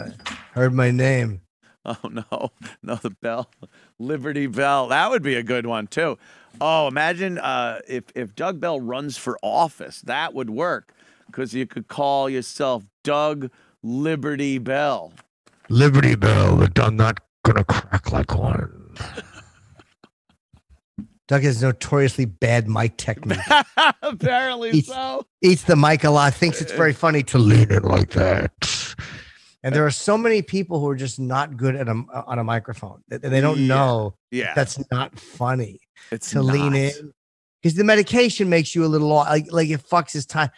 Heard my name. Oh no, the bell, Liberty Bell. That would be a good one too. Oh, imagine if Doug Bell runs for office, that would work because you could call yourself Doug Liberty Bell. Liberty Bell, but I'm not gonna crack like one. Doug has notoriously bad mic technique. Apparently so. Eats the mic a lot, thinks it's very funny to lean in like that. And there are so many people who are just not good at on a microphone. And they don't know that's not funny. It's to lean in. Because the medication makes you a little like it fucks his time.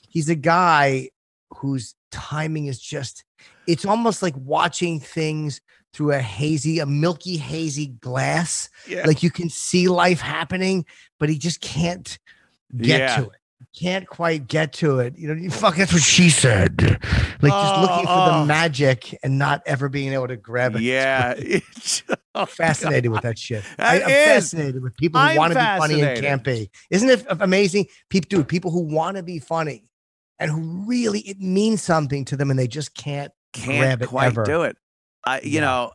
He's a guy whose timing is just, it's almost like watching things through a milky, hazy glass. Yeah. Like you can see life happening, but he just can't get to it. can't quite get to it. You know, you fuck, that's what she said. Like just looking for the magic and not ever being able to grab it. Yeah. I'm fascinated with that shit. That I'm is. fascinated with people who I'm want to be funny and fascinated. can't be. Isn't it amazing? People who want to be funny and who really, it means something to them and they just can't grab it quite ever. do it. You know,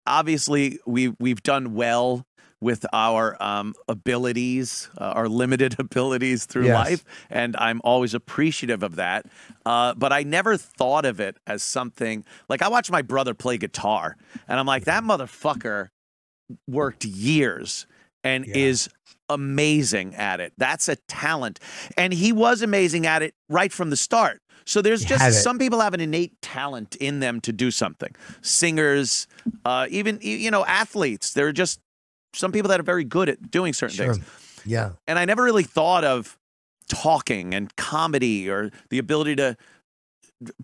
obviously we've done well with our abilities, our limited abilities through life, and I'm always appreciative of that. But I never thought of it as something like I watched my brother play guitar, and I'm like, that motherfucker worked years and is amazing at it. That's a talent, and he was amazing at it right from the start. So there's just some people have an innate talent in them to do something. Singers, even, you know, athletes. There are just some people that are very good at doing certain things. Yeah. And I never really thought of talking and comedy or the ability to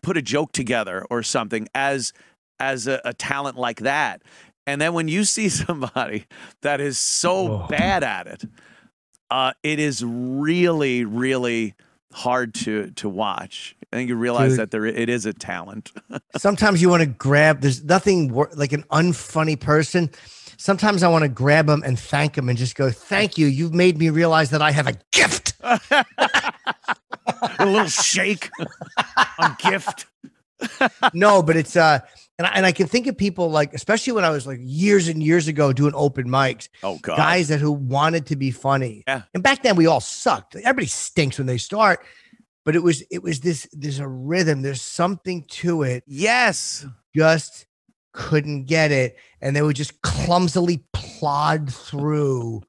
put a joke together or something as a talent like that. And then when you see somebody that is so bad at it, it is really, really hard to watch. I think you realize that it is a talent. Sometimes you want to grab, there's nothing like an unfunny person. Sometimes I want to grab them and thank them and just go, thank you. You've made me realize that I have a gift. A little shake, a gift. No, but it's, and I can think of people like, especially when I was like years and years ago doing open mics. Oh God. Guys who wanted to be funny. Yeah. And back then we all sucked. Everybody stinks when they start. But it was there's a rhythm. There's something to it. Yes. Just couldn't get it. And they would just clumsily plod through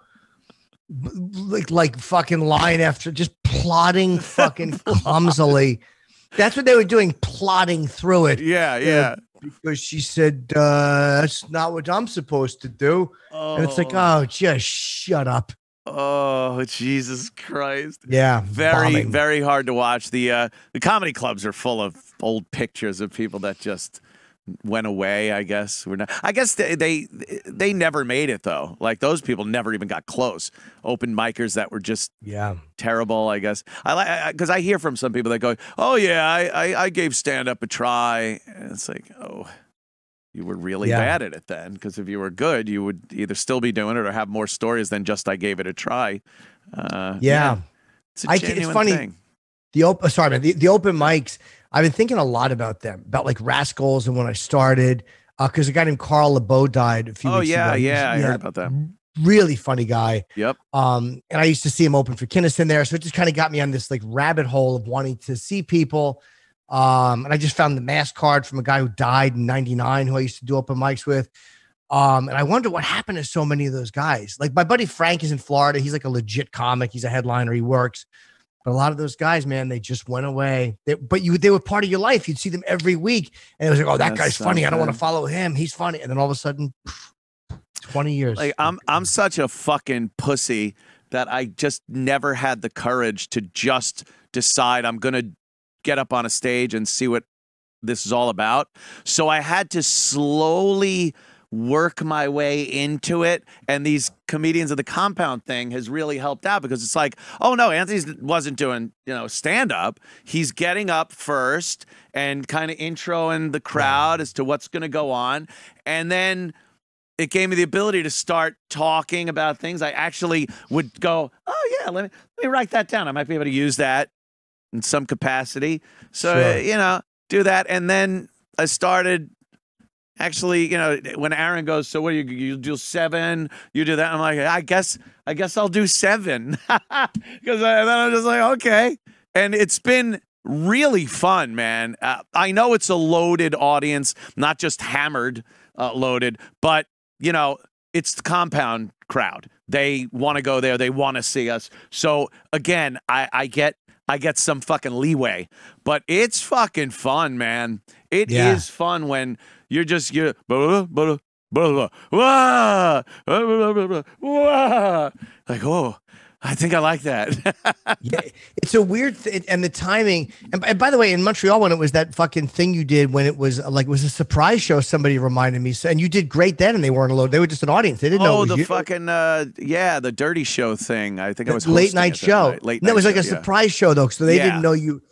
like fucking line after just plodding fucking clumsily. That's what they were doing, plodding through it. Yeah. Because she said, that's not what I'm supposed to do. And it's like, oh, just shut up. Oh, Jesus Christ. Yeah. Very hard to watch. The comedy clubs are full of old pictures of people that just went away, I guess. I guess they never made it, though. Like, those people never even got close. Open micers that were just terrible, I guess. Because I hear from some people that go, oh, yeah, I gave stand-up a try. And it's like, oh, you were really bad at it then. Because if you were good, you would either still be doing it or have more stories than just I gave it a try. It's a genuine funny. thing. The open mics, I've been thinking a lot about them, about like Rascals and when I started, because a guy named Carl LeBeau died a few weeks ago. I heard about that. Really funny guy. Yep. And I used to see him open for Kinnison there. So it just kind of got me on this like rabbit hole of wanting to see people. And I just found the mask card from a guy who died in 99 who I used to do open mics with. And I wonder what happened to so many of those guys. Like my buddy Frank is in Florida. He's like a legit comic. He's a headliner. He works. But a lot of those guys, man, they just went away. They were part of your life. You'd see them every week. And it was like, oh, that guy's funny. I don't want to follow him. He's funny. And then all of a sudden, 20 years. Like I'm such a fucking pussy that I just never had the courage to just decide I'm going to get up on a stage and see what this is all about. So I had to slowly work my way into it, and these comedians of the compound thing has really helped out because it's like, oh no, Anthony wasn't doing, stand up. He's getting up first and kind of introing the crowd as to what's going to go on, and then it gave me the ability to start talking about things. I actually would go, oh yeah, let me write that down. I might be able to use that in some capacity. So do that, and then I started. Actually, when Aaron goes, so what do you do 7? You do that. I'm like, I guess I'll do 7 because then I'm just like, okay. And it's been really fun, man. I know it's a loaded audience, not just hammered loaded, but it's the compound crowd. They want to go there. They want to see us. So again, I get some fucking leeway, but it's fucking fun, man. It is fun when you're blah, blah, blah, blah, blah, blah, blah, blah, blah, blah, like, oh, I think I like that. Yeah, it's a weird and the timing. And by the way, in Montreal, when it was that fucking thing you did, when it was like it was a surprise show, somebody reminded me, so, and you did great then, and they weren't alone. They were just an audience. They didn't know. Oh, It was the you. fucking the dirty show thing. I think I was Late hosting night it that show. night. Late No, it night was like show, a yeah. surprise show though, so they Yeah. didn't know you.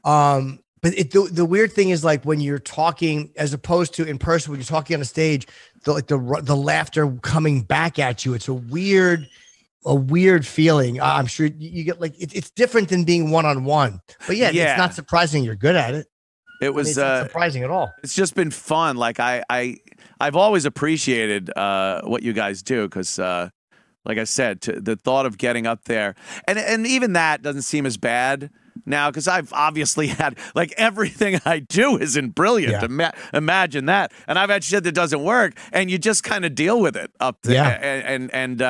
But the weird thing is like when you're talking, as opposed to in person, when you're talking on a stage, the laughter coming back at you. It's a weird feeling. I'm sure you get like it's different than being one-on-one. But yeah, Yeah. it's not surprising you're good at it. It was it's not surprising at all. it's just been fun. Like I've always appreciated what you guys do because like I said, the thought of getting up there and even that doesn't seem as bad now because I've obviously had like everything I do isn't brilliant. Yeah. Imagine that, and I've had shit that doesn't work, and you just kind of deal with it up there. Yeah. And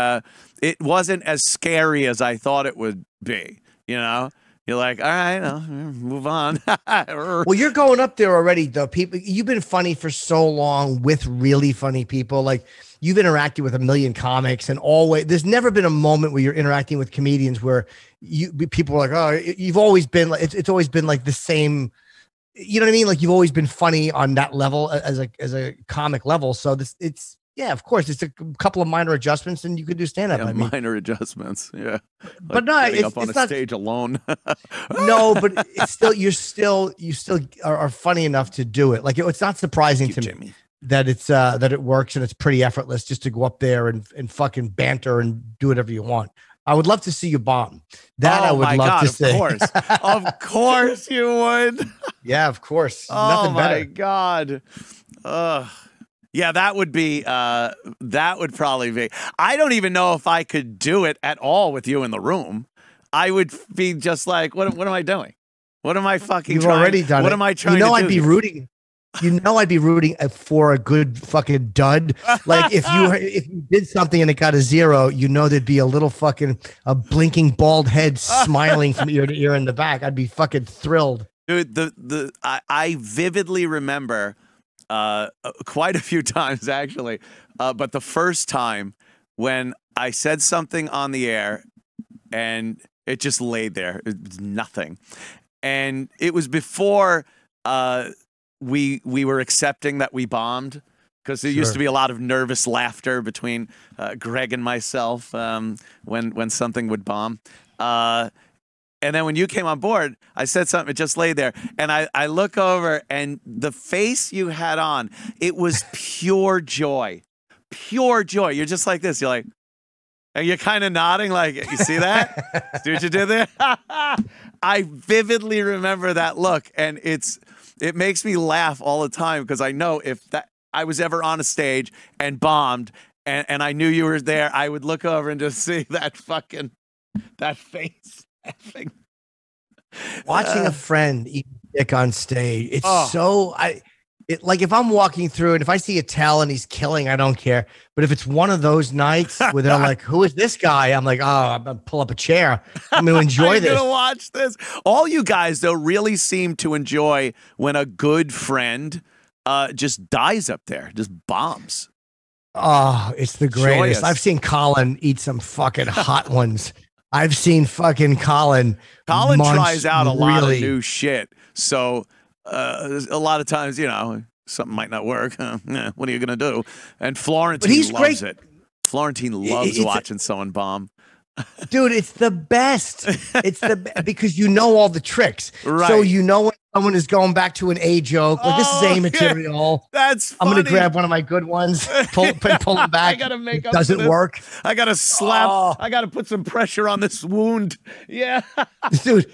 it wasn't as scary as I thought it would be. You know, you're like, all right, move on. Well, you're going up there already, though. People, you've been funny for so long with really funny people. Like you've interacted with a million comics, and always there's never been a moment where you're interacting with comedians where people are like, oh, you've always been like it's always been like the same. You know what I mean? Like you've always been funny on that level as a comic level. So it's. Yeah, of course. It's a couple of minor adjustments, and you could do stand up. Yeah, I mean, minor adjustments. Yeah, but no, getting it's up on a not, stage alone. no, but it's still you still are funny enough to do it. Like it's not surprising to me that it's that it works and it's pretty effortless just to go up there and fucking banter and do whatever you want. I would love to see you bomb. That I would love to see. Of course you would. Yeah, of course. Oh Nothing my better. God. Yeah, that would be, that would probably be. I don't even know if I could do it at all with you in the room. I would be just like, what am I doing? What am I fucking You've trying? Already done what it. am I trying to do? I'd be rooting. I'd be rooting for a good fucking dud. Like if you did something and it got a 0, there'd be a little fucking a bald head smiling from ear to ear in the back. I'd be fucking thrilled. Dude, I vividly remember quite a few times actually, but the first time when I said something on the air and it just laid there, it was nothing, and it was before we were accepting that we bombed because there used to be a lot of nervous laughter between Greg and myself when something would bomb. And then when you came on board, I said something, it just lay there. And I look over and the face you had on, it was pure joy. Pure joy. You're just like this. You're like, and you're kind of nodding like, you see that? See what you did there? I vividly remember that look. And it makes me laugh all the time because I know if that I was ever on a stage and bombed and I knew you were there, I would look over and just see that face. Watching a friend eat dick on stage, it's like if I'm walking through and if I see a towel and he's killing, I don't care. But if it's one of those nights where they're like, "Who is this guy?" I'm like, "Oh, I'm gonna pull up a chair. I'm gonna enjoy this. I'm gonna watch this." All you guys though really seem to enjoy when a good friend just dies up there, just bombs. Oh, it's the greatest. Joyous. I've seen Colin eat some fucking hot ones. I've seen fucking Colin. Colin tries out a lot of new shit. So a lot of times, something might not work. What are you going to do? And Florentine loves it. Florentine loves watching someone bomb. Dude, it's the best. Because you know all the tricks. Right. So when someone is going back to an A joke, like this is A material. That's funny. I'm going to grab one of my good ones, pull it back. I got to make up doesn't work. I got to slap. I got to put some pressure on this wound. Yeah. Dude,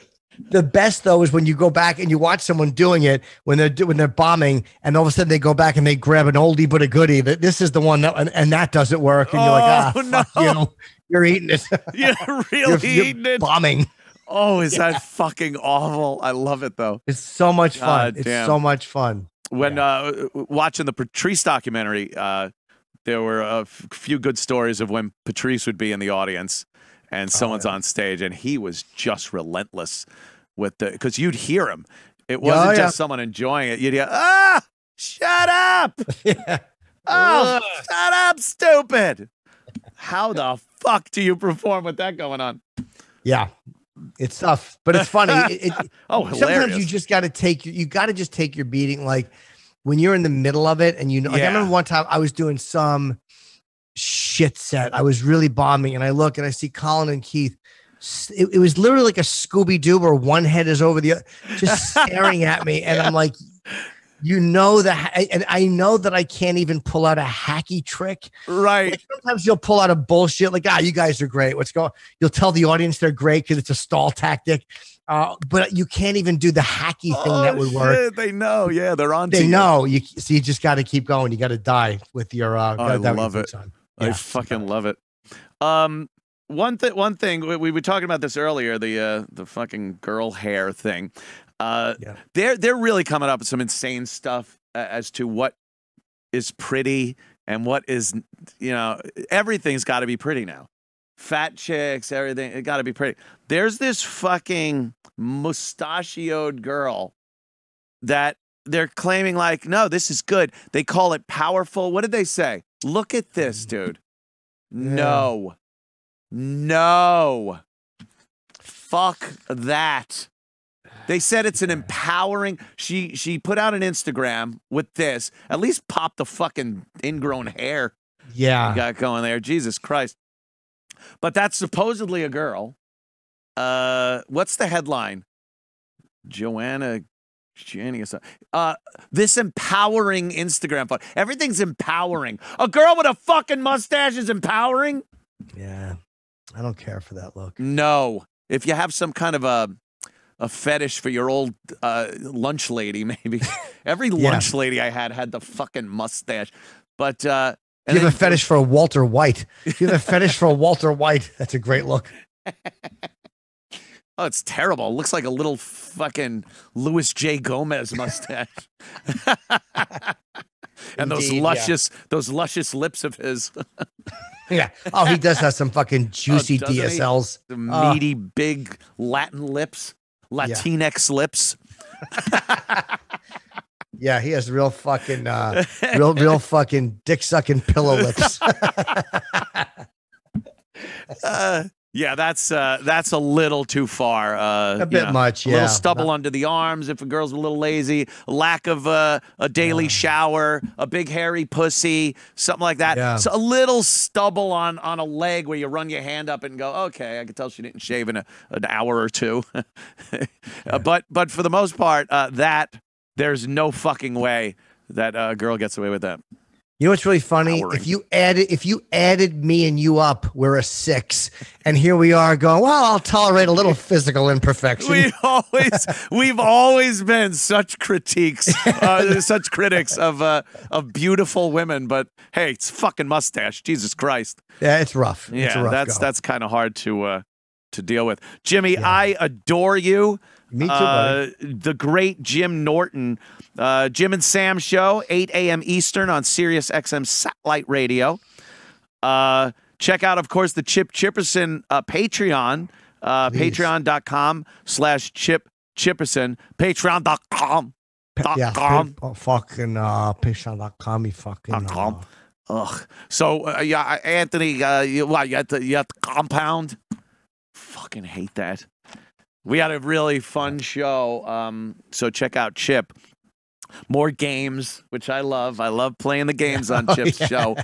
the best though is when you go back and you watch someone doing it when they're bombing, and all of a sudden they go back and they grab an oldie but a goodie. That this is the one and that doesn't work, and you're like, fuck you. You're eating it. You're really eating it. Bombing. Oh, is that fucking awful? I love it though. It's so much fun. God, it's damn. so much fun. When watching the Patrice documentary, there were a few good stories of when Patrice would be in the audience and someone's on stage, and he was just relentless with because you'd hear him. It wasn't just someone enjoying it. You'd hear, shut up. Yeah. Oh, shut up, stupid. How the fuck do you perform with that going on? Yeah. It's tough, but it's funny. Hilarious. Sometimes you just got to just take your beating. Like when you're in the middle of it and like I remember one time I was doing some shit set. I was really bombing and I look and I see Colin and Keith. It was literally like a Scooby-Doo where one head is over the other, just staring at me. And I'm like, and I know that I can't even pull out a hacky trick. Right. Like sometimes you'll pull out a bullshit like, you guys are great. You'll tell the audience they're great because it's a stall tactic. But you can't even do the hacky thing that would work. They know. Yeah, they're on. They know. You just got to keep going. You got to die with your. I love it. Yeah, I fucking love it. One thing we were talking about this earlier. The fucking girl hair thing. They're really coming up with some insane stuff as to what is pretty and what is, everything's got to be pretty now. Fat chicks, everything, it got to be pretty. There's this fucking mustachioed girl that they're claiming like, no, this is good. They call it powerful. What did they say? Look at this, dude. Yeah. No. Fuck that. They said it's an empowering. She put out an Instagram with this. At least pop the fucking ingrown hair. Yeah, you got going there. Jesus Christ! But that's supposedly a girl. What's the headline? Joanna Jenny or something. This empowering Instagram photo. Everything's empowering. A girl with a fucking mustache is empowering. Yeah, I don't care for that look. No, if you have some kind of a fetish for your old lunch lady, maybe. Every lunch lady I had the fucking mustache. But you have a fetish for a Walter White. If you have a fetish for a Walter White, that's a great look. Oh, it's terrible. It looks like a little fucking Louis J. Gomez mustache. And Indeed, those luscious lips of his. Yeah. Oh, he does have some fucking juicy DSLs. The meaty, big Latin lips. Latinx lips. Yeah, he has real fucking real fucking dick sucking pillow lips. Yeah, that's a little too far. A bit much, yeah. A little stubble under the arms if a girl's a little lazy, lack of a daily shower, a big hairy pussy, something like that. Yeah. So a little stubble on a leg where you run your hand up and go, okay, I can tell she didn't shave in an hour or two. But for the most part, there's no fucking way that a girl gets away with that. You know what's really funny? If you added me and you up, we're a 6, and here we are going. Well, I'll tolerate a little physical imperfection. We've always been such critics of beautiful women, but hey, it's fucking mustache. Jesus Christ. Yeah, it's rough. Yeah, that's kind of hard to deal with. Jimmy, I adore you. Me too, buddy. The great Jim Norton, Jim and Sam show, 8 a.m. Eastern on Sirius XM Satellite Radio. Check out, of course, the Chip Chipperson Patreon, patreon.com/Chip Chipperson, patreon.com. Patreon.com, you fucking. Ugh. So, Anthony, you at the compound? Fucking hate that. We had a really fun show, so check out Chip. More games, which I love. I love playing the games on Chip's show.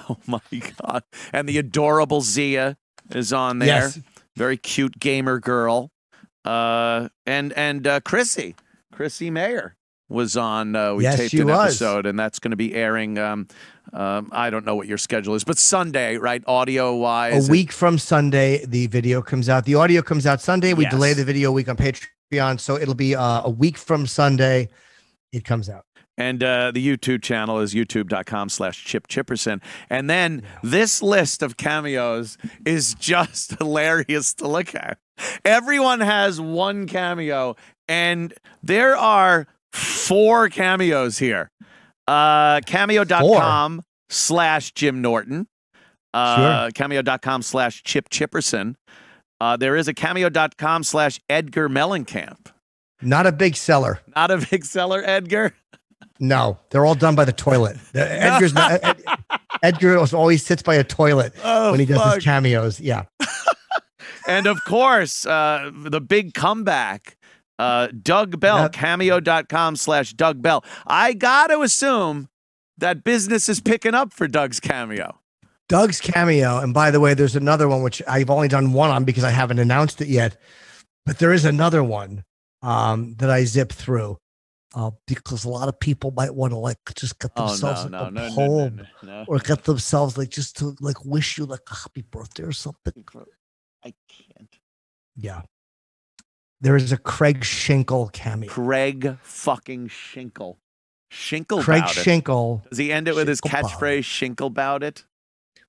Oh, my God. And the adorable Zia is on there. Yes. Very cute gamer girl. And Chrissy Mayer was on. We taped an episode, and that's going to be airing. I don't know what your schedule is, but Sunday, right? Audio wise, a week from Sunday, the video comes out. The audio comes out Sunday. We delay the video a week on Patreon, so it'll be a week from Sunday. It comes out. And the YouTube channel is youtube.com/Chip Chipperson. And then this list of cameos is just hilarious to look at. Everyone has one cameo, and there are 4 cameos here. Cameo.com/Jim Norton. Cameo.com/Chip Chipperson. There is a cameo.com/Edgar Mellencamp. Not a big seller. Not a big seller, Edgar? No, they're all done by the toilet. Edgar always sits by a toilet when he does his cameos. Yeah. And of course, the big comeback, Doug Bell, Yep. cameo.com/Doug Bell. I got to assume that business is picking up for Doug's Cameo. Doug's Cameo. And by the way, there's another one, which I've only done one on because I haven't announced it yet. But there is another one that I zip through because a lot of people might want to like just get themselves a poem or get themselves like just to like wish you like a happy birthday or something. I can't. Yeah. There is a Craig Schinkel cameo. Craig fucking Schinkel. Schinkel Craig bout it. Schinkel. Does he end it with his Schinkel catchphrase, Schinkel bout it?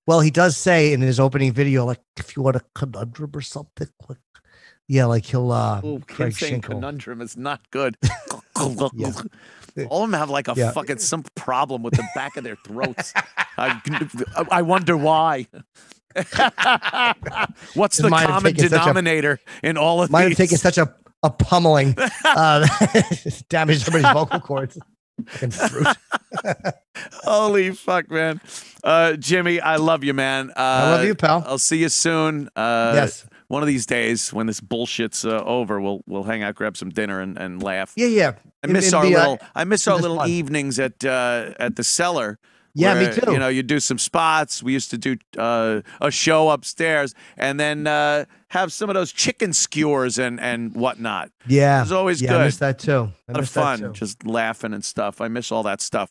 Well, he does say in his opening video, like, if you want a conundrum or something, like, yeah, like he'll Ooh, Craig saying Schinkel. conundrum is not good. Yeah. All of them have like a Yeah. fucking some problem with the back of their throats. I wonder why. What's the Mine have common taken such a- denominator in all of Might have these? taken such a pummeling, damaged somebody's vocal cords. Fucking fruit. Holy fuck, man. Jimmy, I love you, man. I love you, pal. I'll see you soon. Yes. One of these days when this bullshit's over, we'll hang out, grab some dinner and laugh. Yeah. I miss our this little fun. evenings at the Cellar. Yeah, me where, too. You know, you do some spots. We used to do a show upstairs and then have some of those chicken skewers and whatnot. Yeah. It was always yeah, good. I miss that too. A lot of fun, just laughing and stuff. I miss all that stuff.